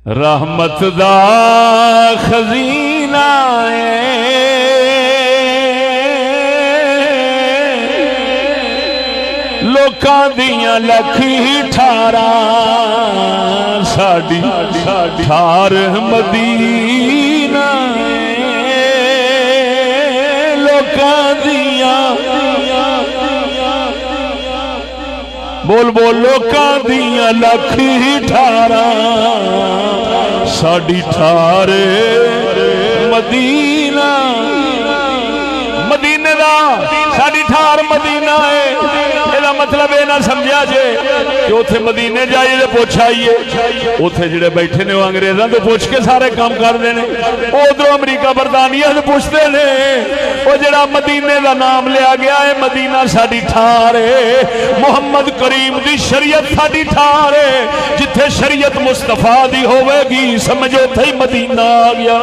रहमत दा खजीना लोकां दियां लखी ठारा साडी ठार मदीना लोकां दियां बोल बोल लोकां दियां लखी ठारा साडी ठार मदीना मदीने दा साडी ठार मदीना है। मतलब ये ना समझा जे कि उथे मदीने जाइए तो पुछ आइए उथे जिहड़े बैठे ने अंग्रेजों तो पुछ के सारे काम करते हैं उधरों अमरीका बरतानिया तो पुछते हैं वो जिहड़ा मदीने का नाम लिया गया है मदीना साडी ठार है। मुहम्मद करीम दी शरीयत साडी ठार है जिथे शरीयत मुस्तफा दी होवेगी समझो उथे ही मदीना आ गया।